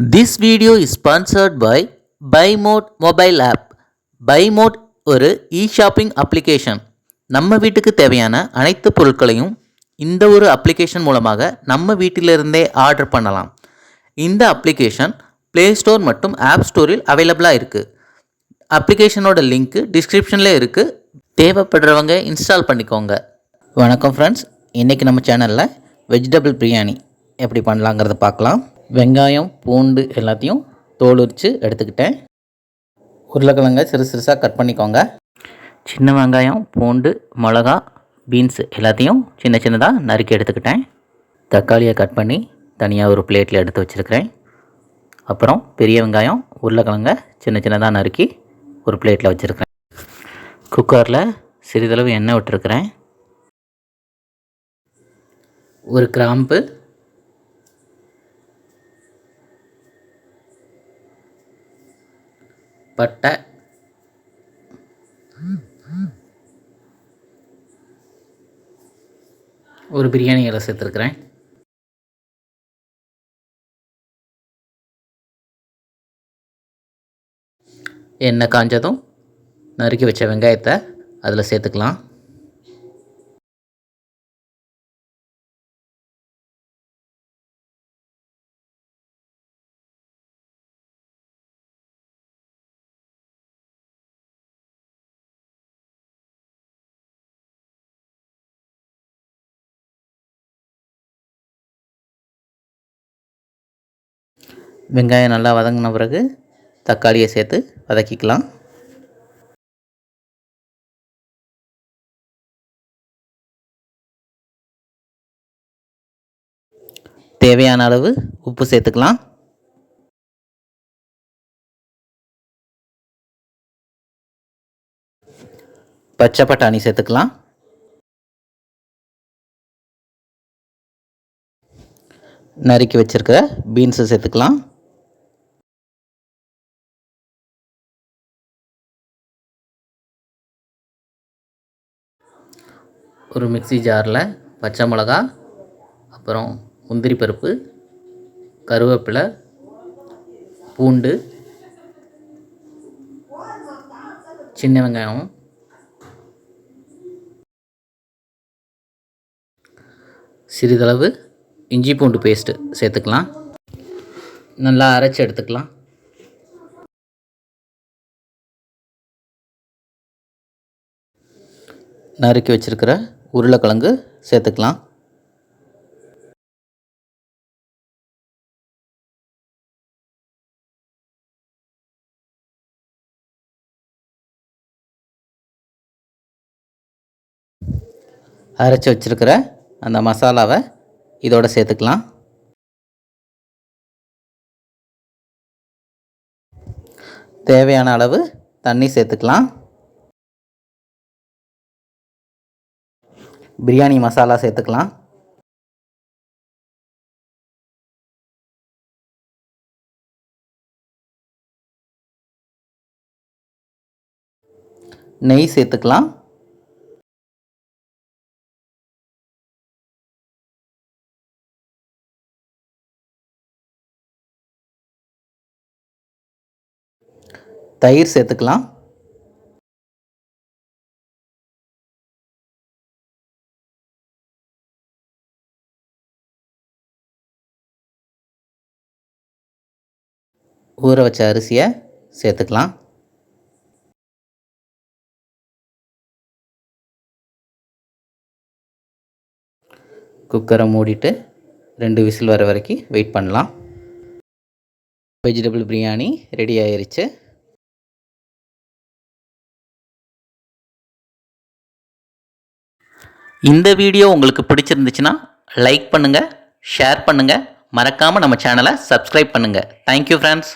This video is sponsored by BuyMode mobile app. BuyMode ஒரு e-shopping application. நம்ம வீட்டுக்கு தேவையான அனைத்து பொருட்களையும் இந்த ஒரு அப்ளிகேஷன் மூலமாக நம்ம வீட்டிலிருந்தே ஆர்டர் பண்ணலாம். இந்த அப்ளிகேஷன் ப்ளே ஸ்டோர் மற்றும் ஆப் ஸ்டோரில் அவைலபிளாக இருக்குது. அப்ளிகேஷனோட லிங்க்கு டிஸ்கிரிப்ஷனில் இருக்குது. தேவைப்படுறவங்க இன்ஸ்டால் பண்ணிக்கோங்க. வணக்கம் ஃப்ரெண்ட்ஸ், இன்றைக்கி நம்ம சேனலில் வெஜிடபிள் பிரியாணி எப்படி பண்ணலாங்கிறத பார்க்கலாம். வெங்காயம், பூண்டு எல்லாத்தையும் தோல் உரித்து எடுத்துக்கிட்டேன். உருளைக்கிழங்கை சிறுசாக கட் பண்ணிக்கோங்க. சின்ன வெங்காயம், பூண்டு, மிளகா, பீன்ஸு எல்லாத்தையும் சின்னதாக நறுக்கி எடுத்துக்கிட்டேன். தக்காளியை கட் பண்ணி தனியாக ஒரு பிளேட்டில் எடுத்து வச்சுருக்கிறேன். அப்புறம் பெரிய வெங்காயம், உருளைக்கிழங்கை சின்னதாக நறுக்கி ஒரு பிளேட்டில் வச்சுருக்கிறேன். குக்கரில் சிறிதளவு எண்ணெய் விட்டுருக்கிறேன். ஒரு கிராம்பு, பட்டை, ஒரு பிரியாணி இலை சேர்த்துருக்குறேன். எண்ணெய் காஞ்சதும் நறுக்கி வச்ச வெங்காயத்தை அதில் சேர்த்துக்கலாம். வெங்காயம் நல்லா வதங்கின பிறகு தக்காளியை சேர்த்து வதக்கிக்கலாம். தேவையான அளவு உப்பு சேர்த்துக்கலாம். பச்சை பட்டாணி சேர்த்துக்கலாம். நறுக்கி வச்சுருக்க பீன்ஸு சேர்த்துக்கலாம். ஒரு மிக்ஸி ஜாரில் பச்சை மிளகா, அப்புறம் முந்திரி பருப்பு, கருவேப்பிலை, பூண்டு, சின்ன வெங்காயம், சிறிதளவு இஞ்சி பூண்டு பேஸ்ட்டு சேர்த்துக்கலாம். நல்லா அரைச்சி எடுத்துக்கலாம். நறுக்கி வச்சுருக்கிற உருளைக்கிழங்கு சேர்த்துக்கலாம். அரைச்சி வச்சுருக்கிற அந்த மசாலாவை இதோடு சேர்த்துக்கலாம். தேவையான அளவு தண்ணி சேர்த்துக்கலாம். பிரியாணி மசாலா சேர்த்துக்கலாம். நெய் சேர்த்துக்கலாம். தயிர் சேர்த்துக்கலாம். ஊற வச்ச அரிசியை சேர்த்துக்கலாம். குக்கரை மூடிட்டு 2 விசில் வர வரைக்கும் வெயிட் பண்ணலாம். வெஜிடபிள் பிரியாணி ரெடி ஆயிருச்சு. இந்த வீடியோ உங்களுக்கு பிடிச்சிருந்துச்சுன்னா லைக் பண்ணுங்கள், ஷேர் பண்ணுங்கள், மறக்காமல் நம்ம சேனலை சப்ஸ்கிரைப் பண்ணுங்கள். Thank you friends.